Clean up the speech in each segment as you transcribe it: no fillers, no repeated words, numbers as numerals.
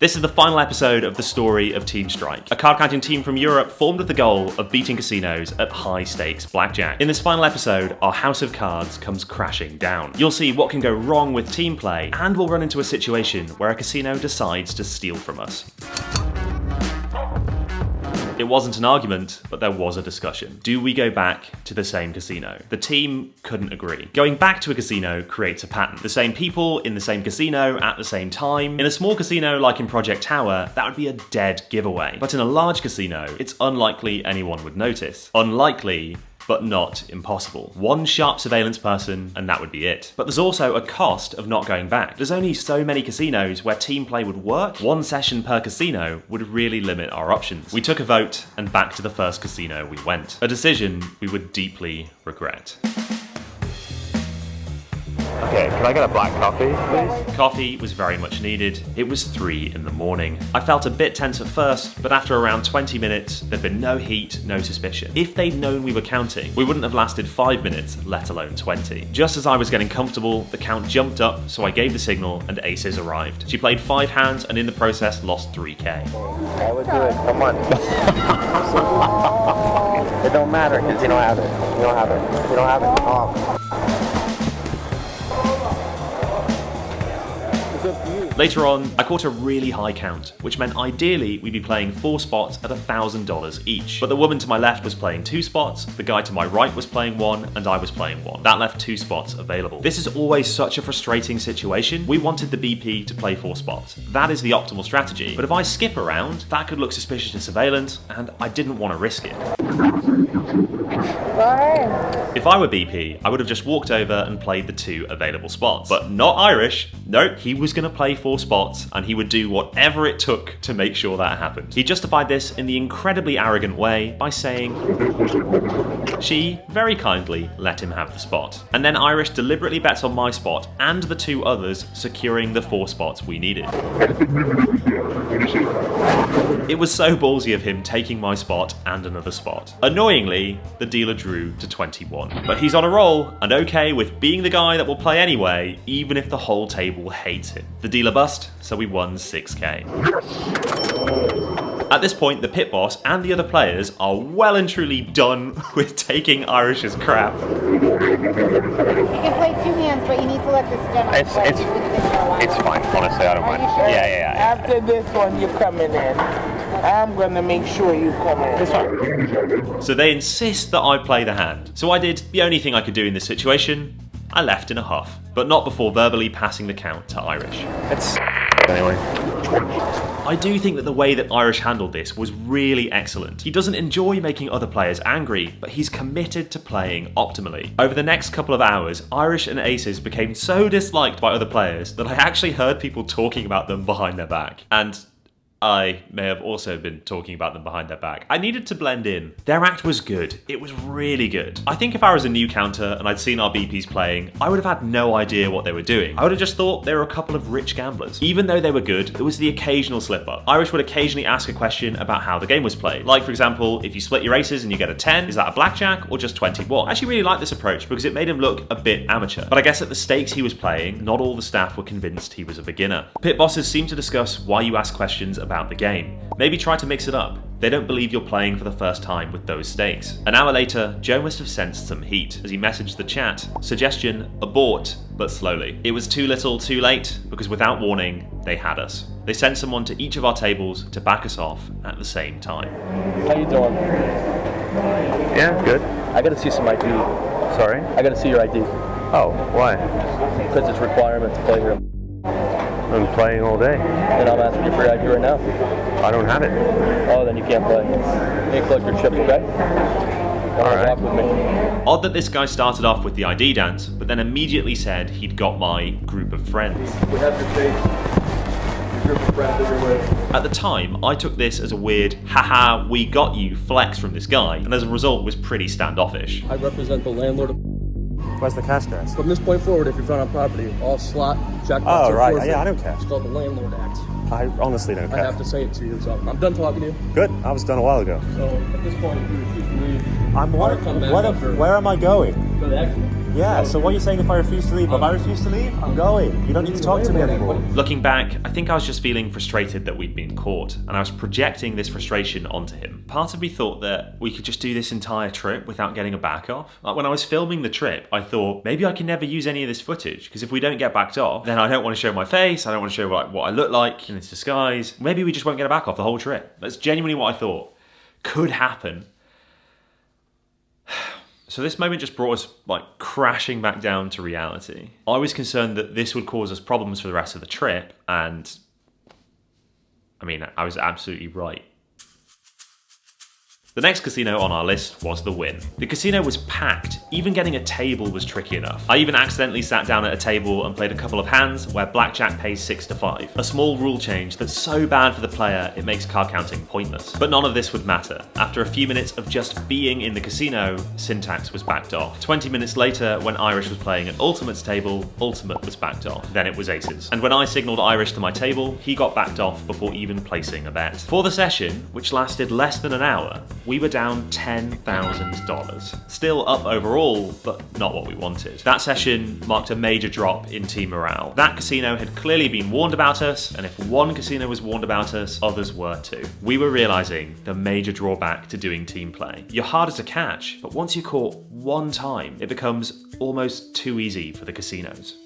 This is the final episode of the story of Team Strike, a card counting team from Europe formed with the goal of beating casinos at high stakes blackjack. In this final episode, our house of cards comes crashing down. You'll see what can go wrong with team play, and we'll run into a situation where a casino decides to steal from us. It wasn't an argument, but there was a discussion. Do we go back to the same casino? The team couldn't agree. Going back to a casino creates a pattern. The same people in the same casino at the same time. In a small casino like in Project Tower, that would be a dead giveaway. But in a large casino, it's unlikely anyone would notice. Unlikely, but not impossible. One sharp surveillance person, and that would be it. But there's also a cost of not going back. There's only so many casinos where team play would work. One session per casino would really limit our options. We took a vote, and back to the first casino we went. A decision we would deeply regret. Okay, can I get a black coffee, please? Coffee was very much needed. It was 3 in the morning. I felt a bit tense at first, but after around 20 minutes, there'd been no heat, no suspicion. If they'd known we were counting, we wouldn't have lasted 5 minutes, let alone 20. Just as I was getting comfortable, the count jumped up, so I gave the signal and Aces arrived. She played 5 hands and in the process lost 3k. I would do it, come on. It don't matter, because you don't have it. You don't have it. You don't have it. Oh. Later on, I caught a really high count, which meant ideally we'd be playing 4 spots at $1,000 each. But the woman to my left was playing 2 spots, the guy to my right was playing 1, and I was playing 1. That left 2 spots available. This is always such a frustrating situation. We wanted the BP to play 4 spots. That is the optimal strategy. But if I skip around, that could look suspicious to surveillance, and I didn't want to risk it. If I were BP, I would have just walked over and played the 2 available spots. But not Irish. Nope, he was going to play 4 spots, and he would do whatever it took to make sure that happened. He justified this in the incredibly arrogant way by saying she very kindly let him have the spot. And then Irish deliberately bets on my spot and the 2 others, securing the 4 spots we needed. It was so ballsy of him taking my spot and another spot. Annoyingly, the dealer drew to 21. But he's on a roll and okay with being the guy that will play anyway, even if the whole table hates him. The dealer bust, so we won 6k. At this point, the pit boss and the other players are well and truly done with taking Irish's crap. You can play 2 hands, but you need to let this gentleman play. It's fine, honestly, I don't mind. Are you sure? Yeah. After this one, you're coming in. I'm gonna make sure you come in. It's fine. So they insist that I play the hand. So I did the only thing I could do in this situation. I left in a huff, but not before verbally passing the count to Irish. Anyway. I do think that the way that Irish handled this was really excellent. He doesn't enjoy making other players angry, but he's committed to playing optimally. Over the next couple of hours, Irish and Aces became so disliked by other players that I actually heard people talking about them behind their back. And I may have also been talking about them behind their back. I needed to blend in. Their act was good. It was really good. I think if I was a new counter and I'd seen our BPs playing, I would have had no idea what they were doing. I would have just thought they were a couple of rich gamblers. Even though they were good, there was the occasional slip up. Irish would occasionally ask a question about how the game was played. Like, for example, if you split your aces and you get a 10, is that a blackjack or just 21? I actually really liked this approach because it made him look a bit amateur. But I guess at the stakes he was playing, not all the staff were convinced he was a beginner. Pit bosses seem to discuss why you ask questions about the game. Maybe try to mix it up. They don't believe you're playing for the first time with those stakes. An hour later, Joe must have sensed some heat as he messaged the chat. Suggestion, abort, but slowly. It was too little, too late, because without warning, they had us. They sent someone to each of our tables to back us off at the same time. How you doing? Yeah, good. I gotta see some ID. Sorry? I gotta see your ID. Oh, why? Because it's a requirement to play here. I'm playing all day. And I'm asking you for your ID right now. I don't have it. Oh, then you can't play. You collect your chips, okay? All right. Walk with me. Odd that this guy started off with the ID dance, but then immediately said he'd got my group of friends. We have your face. Your group of friends that you're with. At the time, I took this as a weird, haha, we got you flex from this guy, and as a result was pretty standoffish. I represent the landlord. Where's the cash desk? From this point forward, if you're found on property, all slot, jackpots Oh, are right. forfeit. Yeah, I don't care. It's called the Landlord Act. I honestly don't I care. have to say it to you, so I'm done talking to you. Good. I was done a while ago. So at this point, if you refuse to leave, I'm or come back after- where am I going? go to the exit. Yeah, so what are you saying if I refuse to leave? If I refuse to leave, I'm going. You don't need to talk to me anymore. Looking back, I think I was just feeling frustrated that we'd been caught, and I was projecting this frustration onto him. Part of me thought that we could just do this entire trip without getting a back off. Like when I was filming the trip, I thought maybe I can never use any of this footage, because if we don't get backed off, then I don't want to show my face, I don't want to show what I look like in this disguise. Maybe we just won't get a back off the whole trip. That's genuinely what I thought could happen. So this moment just brought us crashing back down to reality. I was concerned that this would cause us problems for the rest of the trip, and I mean, I was absolutely right. The next casino on our list was the Wynn. The casino was packed, even getting a table was tricky enough. I even accidentally sat down at a table and played a couple of hands where blackjack pays 6 to 5. A small rule change that's so bad for the player it makes card counting pointless. But none of this would matter. After a few minutes of just being in the casino, Syntax was backed off. 20 minutes later, when Irish was playing an Ultimate's table, Ultimate was backed off. Then it was Aces. And when I signalled Irish to my table, he got backed off before even placing a bet. For the session, which lasted less than an hour, we were down $10,000. Still up overall, but not what we wanted. That session marked a major drop in team morale. That casino had clearly been warned about us, and if one casino was warned about us, others were too. We were realising the major drawback to doing team play. You're harder to catch, but once you're caught one time, it becomes almost too easy for the casinos.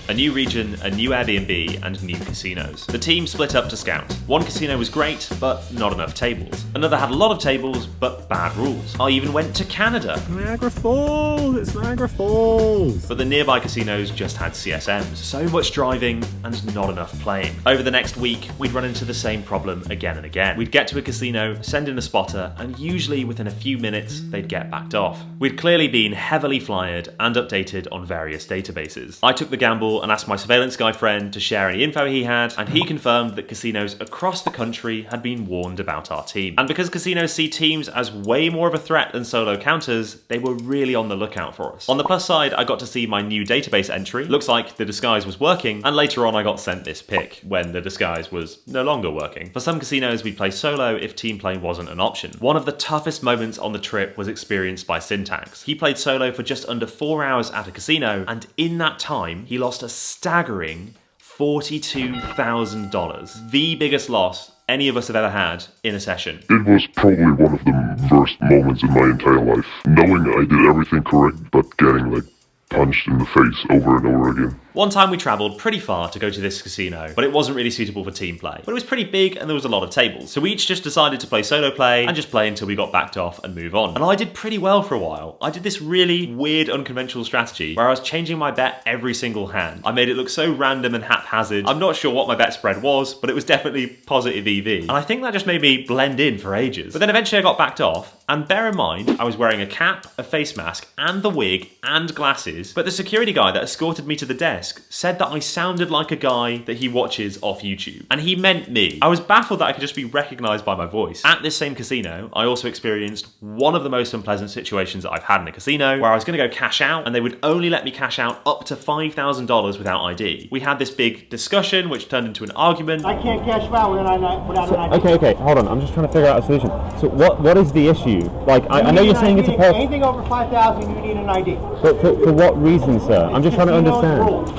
A new region, a new Airbnb, and new casinos. The team split up to scout. One casino was great, but not enough tables. Another had a lot of tables, but bad rules. I even went to Canada. Niagara Falls! It's Niagara Falls! But the nearby casinos just had CSMs. So much driving and not enough playing. Over the next week, we'd run into the same problem again and again. We'd get to a casino, send in a spotter, and usually within a few minutes, they'd get backed off. We'd clearly been heavily flyered and updated on various databases. I took the gamble and asked my surveillance guy friend to share any info he had, and he confirmed that casinos across the country had been warned about our team. And because casinos see teams as way more of a threat than solo counters, they were really on the lookout for us. On the plus side, I got to see my new database entry. Looks like the disguise was working, and later on I got sent this pic when the disguise was no longer working. For some casinos, we'd play solo if team play wasn't an option. One of the toughest moments on the trip was experienced by Syntax. He played solo for just under 4 hours at a casino, and in that time, he lost a staggering $42,000. The biggest loss any of us have ever had in a session. It was probably one of the worst moments in my entire life. Knowing I did everything correct, but getting punched in the face over and over again. One time we travelled pretty far to go to this casino, but it wasn't really suitable for team play. But it was pretty big and there was a lot of tables. So we each just decided to play solo play and just play until we got backed off and move on. And I did pretty well for a while. I did this really weird, unconventional strategy where I was changing my bet every single hand. I made it look so random and haphazard. I'm not sure what my bet spread was, but it was definitely positive EV. And I think that just made me blend in for ages. But then eventually I got backed off, and bear in mind, I was wearing a cap, a face mask, and the wig, and glasses. But the security guy that escorted me to the desk said that I sounded like a guy that he watches off YouTube. And he meant me. I was baffled that I could just be recognised by my voice. At this same casino, I also experienced one of the most unpleasant situations that I've had in a casino, where I was going to go cash out, and they would only let me cash out up to $5,000 without ID. We had this big discussion, which turned into an argument. I can't cash out without an ID. Okay, hold on. I'm just trying to figure out a solution. So what is the issue? I know you're saying it's a person. Anything over 5,000, you need an ID. But for what reason, sir? I'm just trying to understand.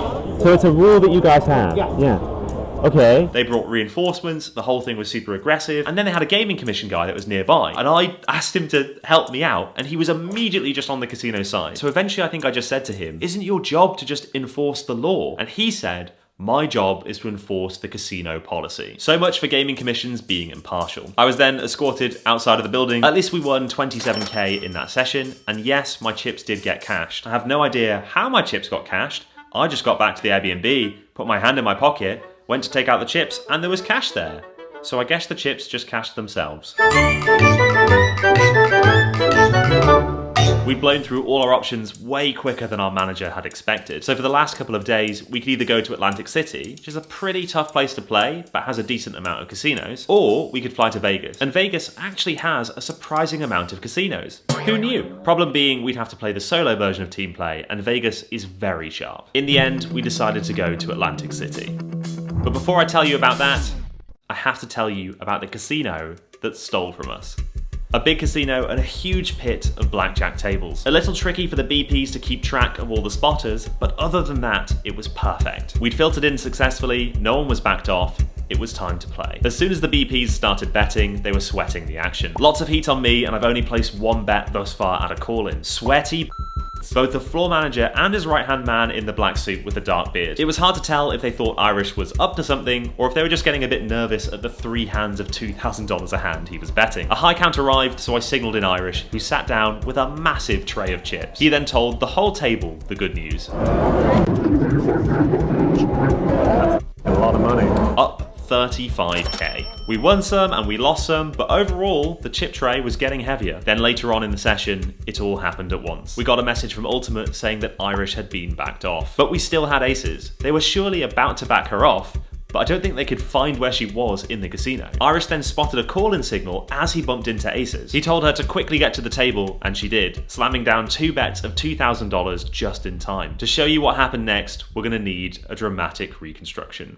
So it's a rule that you guys have? Yes. Yeah. Okay. They brought reinforcements, the whole thing was super aggressive, and then they had a gaming commission guy that was nearby, and I asked him to help me out, and he was immediately just on the casino side. So eventually I think I just said to him, "Isn't your job to just enforce the law?" And he said, "My job is to enforce the casino policy." So much for gaming commissions being impartial. I was then escorted outside of the building. At least we won 27k in that session, and yes, my chips did get cashed. I have no idea how my chips got cashed. I just got back to the Airbnb, put my hand in my pocket, went to take out the chips, and there was cash there. So I guess the chips just cashed themselves. We'd blown through all our options way quicker than our manager had expected. So for the last couple of days, we could either go to Atlantic City, which is a pretty tough place to play, but has a decent amount of casinos, or we could fly to Vegas. And Vegas actually has a surprising amount of casinos. Who knew? Problem being, we'd have to play the solo version of team play, and Vegas is very sharp. In the end, we decided to go to Atlantic City. But before I tell you about that, I have to tell you about the casino that stole from us. A big casino and a huge pit of blackjack tables. A little tricky for the BPs to keep track of all the spotters, but other than that, it was perfect. We'd filtered in successfully, no one was backed off, it was time to play. As soon as the BPs started betting, they were sweating the action. Lots of heat on me, and I've only placed one bet thus far at a call-in. Sweaty both the floor manager and his right-hand man in the black suit with the dark beard. It was hard to tell if they thought Irish was up to something, or if they were just getting a bit nervous at the 3 hands of $2,000 a hand he was betting. A high count arrived, so I signalled in Irish, who sat down with a massive tray of chips. He then told the whole table the good news. A lot of money. Up 35k. We won some and we lost some, but overall, the chip tray was getting heavier. Then later on in the session, it all happened at once. We got a message from Ultimate saying that Irish had been backed off. But we still had aces. They were surely about to back her off, but I don't think they could find where she was in the casino. Irish then spotted a call-in signal as he bumped into aces. He told her to quickly get to the table, and she did, slamming down 2 bets of $2,000 just in time. To show you what happened next, we're gonna need a dramatic reconstruction.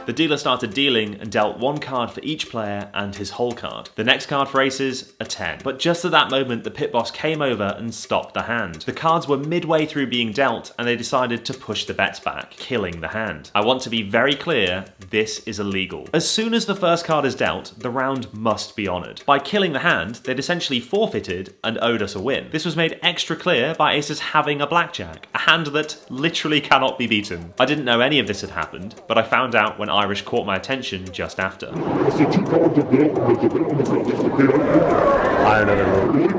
The dealer started dealing and dealt 1 card for each player and his whole card. The next card for aces, a 10. But just at that moment, the pit boss came over and stopped the hand. The cards were midway through being dealt and they decided to push the bets back, killing the hand. I want to be very clear, this is illegal. As soon as the first card is dealt, the round must be honoured. By killing the hand, they'd essentially forfeited and owed us a win. This was made extra clear by aces having a blackjack, a hand that literally cannot be beaten. I didn't know any of this had happened, but I found out when Irish caught my attention just after. I don't know the rule.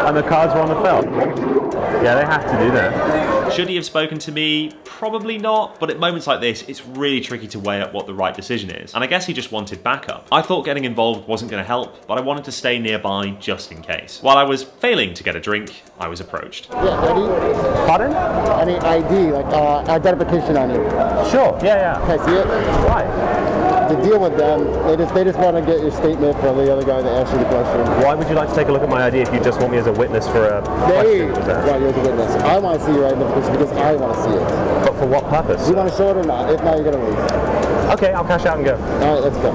And the cards were on the felt. Yeah, they have to do that. Should he have spoken to me? Probably not, but at moments like this, it's really tricky to weigh up what the right decision is, and I guess he just wanted backup. I thought getting involved wasn't going to help, but I wanted to stay nearby just in case. While I was failing to get a drink, I was approached. Yeah, ready? Pardon? Any ID, like identification on it. Sure, yeah. Can I see it? Why? To deal with them, they just want to get your statement from the other guy that asked you the question. Why would you like to take a look at my ID if you just want me as a witness for a question? Right, you're the witness. I want to see your identification because I want to see it. But for what purpose? You want to show it or not? If not, you're going to leave. Okay, I'll cash out and go. All right, let's go.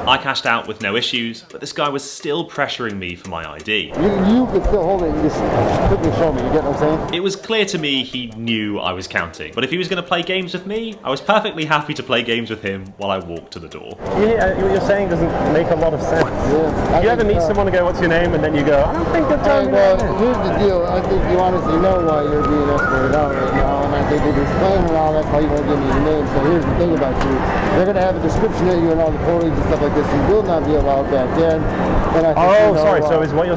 I cashed out with no issues, but this guy was still pressuring me for my ID. You can still hold it and just quickly show me. You get what I'm saying? It was clear to me he knew I was counting, but if he was going to play games with me, I was perfectly happy to play games with him while I walked to the door. Yeah, what you're saying doesn't make a lot of sense. Yeah. You ever meet someone and go, what's your name? And then you go, I don't think they're telling me Well, that. here's the deal. I think you honestly know why you're being escorted out right now, and I think they explain and all that's why you won't give me your name. So here's the thing about you. They're going to have a description of you and all the police and stuff like this. You will not be allowed back in. And I think Sorry. So is what you're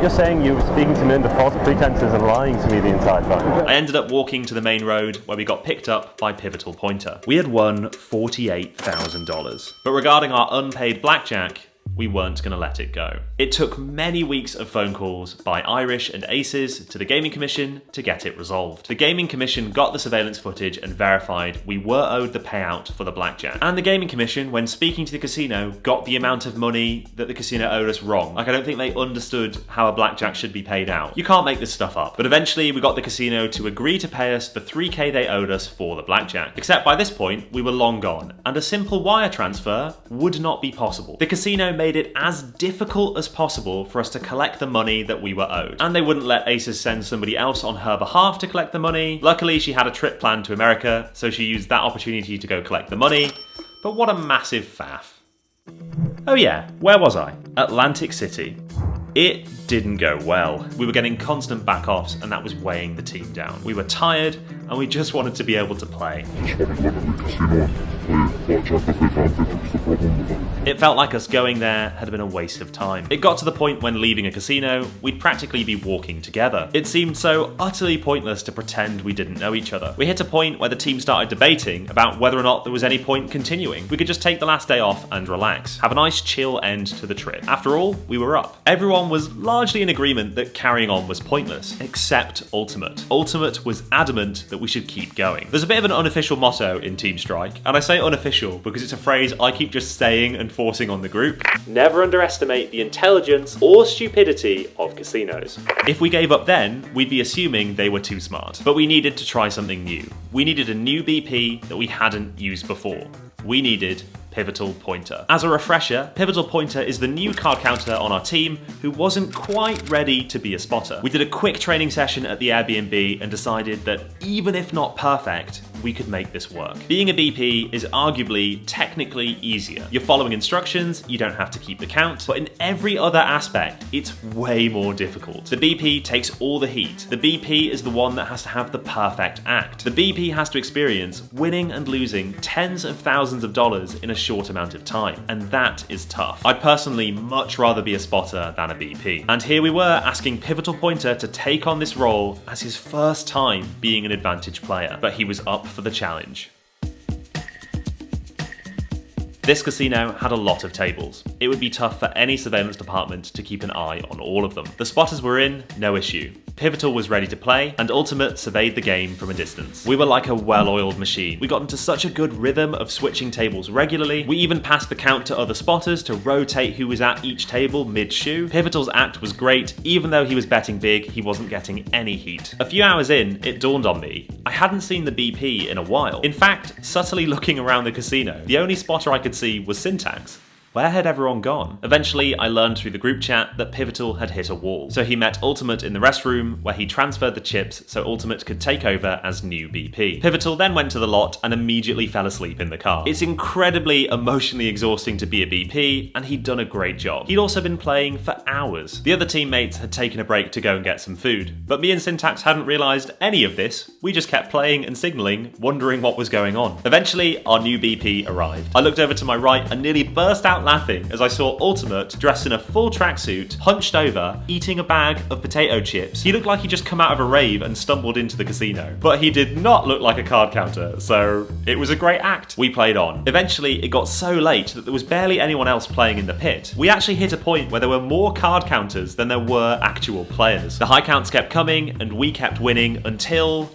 saying you were speaking to me under false pretenses and lying to me the entire time? I ended up walking to the main road where we got picked up by Pivotal Pointer. We had won $48,000. But regarding our unpaid blackjack, we weren't going to let it go. It took many weeks of phone calls by Irish and Aces to the Gaming Commission to get it resolved. The Gaming Commission got the surveillance footage and verified we were owed the payout for the blackjack. And the Gaming Commission, when speaking to the casino, got the amount of money that the casino owed us wrong. Like, I don't think they understood how a blackjack should be paid out. You can't make this stuff up. But eventually we got the casino to agree to pay us the $3K they owed us for the blackjack. Except by this point, we were long gone, and a simple wire transfer would not be possible. The casino made it as difficult as possible for us to collect the money that we were owed. And they wouldn't let Aces send somebody else on her behalf to collect the money. Luckily, she had a trip planned to America, so she used that opportunity to go collect the money. But what a massive faff. Oh yeah, where was I? Atlantic City. It didn't go well. We were getting constant back-offs and that was weighing the team down. We were tired and we just wanted to be able to play. It felt like us going there had been a waste of time. It got to the point when leaving a casino, we'd practically be walking together. It seemed so utterly pointless to pretend we didn't know each other. We hit a point where the team started debating about whether or not there was any point continuing. We could just take the last day off and relax. Have a nice chill end to the trip. After all, we were up. Everyone was largely largely in agreement that carrying on was pointless, except Ultimate. Ultimate was adamant that we should keep going. There's a bit of an unofficial motto in Team Strike, and I say unofficial because it's a phrase I keep just saying and forcing on the group. Never underestimate the intelligence or stupidity of casinos. If we gave up then, we'd be assuming they were too smart. But we needed to try something new. We needed a new BP that we hadn't used before. We needed Pivotal Pointer. As a refresher, Pivotal Pointer is the new card counter on our team who wasn't quite ready to be a spotter. We did a quick training session at the Airbnb and decided that even if not perfect, we could make this work. Being a BP is arguably technically easier. You're following instructions, you don't have to keep the count, but in every other aspect, it's way more difficult. The BP takes all the heat. The BP is the one that has to have the perfect act. The BP has to experience winning and losing tens of thousands of dollars in a short amount of time, and that is tough. I'd personally much rather be a spotter than a BP. And here we were asking Pivotal Pointer to take on this role as his first time being an advantage player, but he was up for the challenge. This casino had a lot of tables. It would be tough for any surveillance department to keep an eye on all of them. The spotters were in, no issue. Pivotal was ready to play, and Ultimate surveyed the game from a distance. We were like a well-oiled machine. We got into such a good rhythm of switching tables regularly. We even passed the count to other spotters to rotate who was at each table mid-shoe. Pivotal's act was great. Even though he was betting big, he wasn't getting any heat. A few hours in, it dawned on me. I hadn't seen the BP in a while. In fact, subtly looking around the casino, the only spotter I could see was Syntax. Where had everyone gone? Eventually, I learned through the group chat that Pivotal had hit a wall. So he met Ultimate in the restroom, where he transferred the chips so Ultimate could take over as new BP. Pivotal then went to the lot and immediately fell asleep in the car. It's incredibly emotionally exhausting to be a BP, and he'd done a great job. He'd also been playing for hours. The other teammates had taken a break to go and get some food, but me and Syntax hadn't realised any of this. We just kept playing and signalling, wondering what was going on. Eventually, our new BP arrived. I looked over to my right and nearly burst out laughing as I saw Ultimate dressed in a full tracksuit, hunched over, eating a bag of potato chips. He looked like he'd just come out of a rave and stumbled into the casino. But he did not look like a card counter, so it was a great act. We played on. Eventually, it got so late that there was barely anyone else playing in the pit. We actually hit a point where there were more card counters than there were actual players. The high counts kept coming, and we kept winning until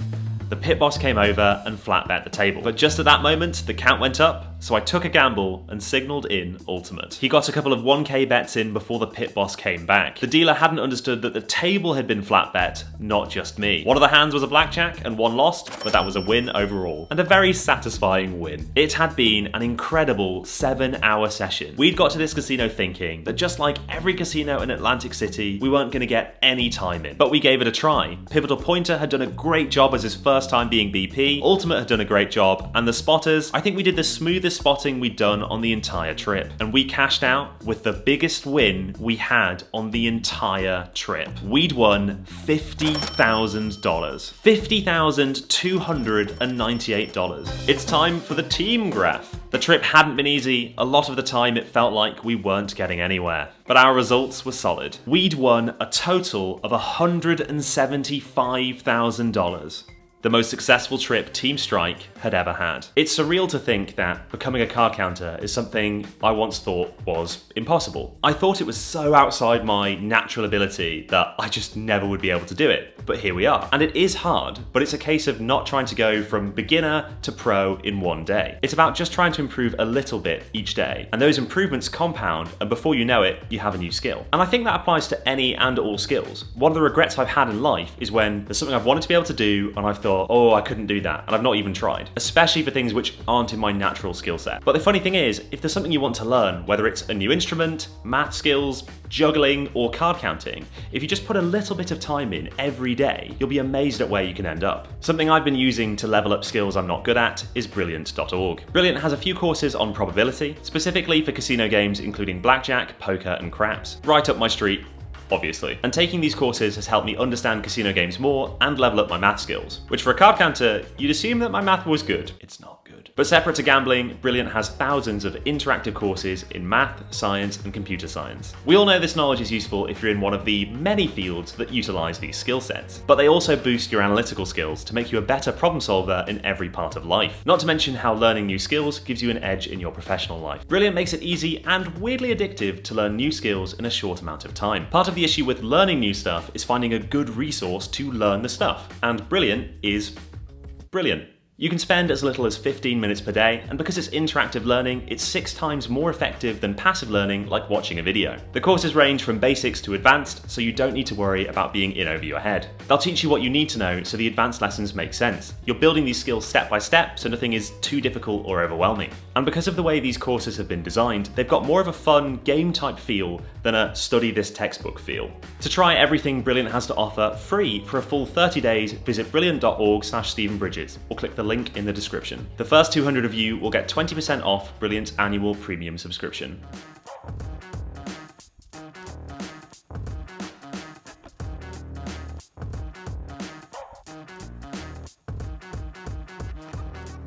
the pit boss came over and flat bet the table. But just at that moment, the count went up, so I took a gamble and signalled in Ultimate. He got a couple of 1k bets in before the pit boss came back. The dealer hadn't understood that the table had been flat bet, not just me. One of the hands was a blackjack and one lost, but that was a win overall, and a very satisfying win. It had been an incredible 7-hour session. We'd got to this casino thinking that just like every casino in Atlantic City, we weren't going to get any time in, but we gave it a try. Pivotal Pointer had done a great job as his first time being BP, Ultimate had done a great job, and the spotters, I think we did the smoothest spotting we'd done on the entire trip. And we cashed out with the biggest win we had on the entire trip. We'd won $50,000. $50,298. It's time for the team graph. The trip hadn't been easy. A lot of the time it felt like we weren't getting anywhere. But our results were solid. We'd won a total of $175,000. The most successful trip Team Strike had ever had. It's surreal to think that becoming a card counter is something I once thought was impossible. I thought it was so outside my natural ability that I just never would be able to do it. But here we are. And it is hard, but it's a case of not trying to go from beginner to pro in one day. It's about just trying to improve a little bit each day. And those improvements compound, and before you know it, you have a new skill. And I think that applies to any and all skills. One of the regrets I've had in life is when there's something I've wanted to be able to do and I've thought, oh, I couldn't do that, and I've not even tried, especially for things which aren't in my natural skill set. But the funny thing is, if there's something you want to learn, whether it's a new instrument, math skills, juggling, or card counting, if you just put a little bit of time in every day, you'll be amazed at where you can end up. Something I've been using to level up skills I'm not good at is Brilliant.org. Brilliant has a few courses on probability, specifically for casino games including blackjack, poker, and craps. Right up my street, obviously. And taking these courses has helped me understand casino games more and level up my math skills, which for a card counter, you'd assume that my math was good. It's not good. But separate to gambling, Brilliant has thousands of interactive courses in math, science, and computer science. We all know this knowledge is useful if you're in one of the many fields that utilize these skill sets, but they also boost your analytical skills to make you a better problem solver in every part of life. Not to mention how learning new skills gives you an edge in your professional life. Brilliant makes it easy and weirdly addictive to learn new skills in a short amount of time. Part of the issue with learning new stuff is finding a good resource to learn the stuff, and Brilliant is brilliant. You can spend as little as 15 minutes per day, and because it's interactive learning, it's 6 times more effective than passive learning like watching a video. The courses range from basics to advanced, so you don't need to worry about being in over your head. They'll teach you what you need to know so the advanced lessons make sense. You're building these skills step by step, so nothing is too difficult or overwhelming. And because of the way these courses have been designed, they've got more of a fun, game-type feel than a study this textbook feel. To try everything Brilliant has to offer free for a full 30 days, visit brilliant.org/StephenBridges or click the link in the description. The first 200 of you will get 20% off Brilliant's annual premium subscription.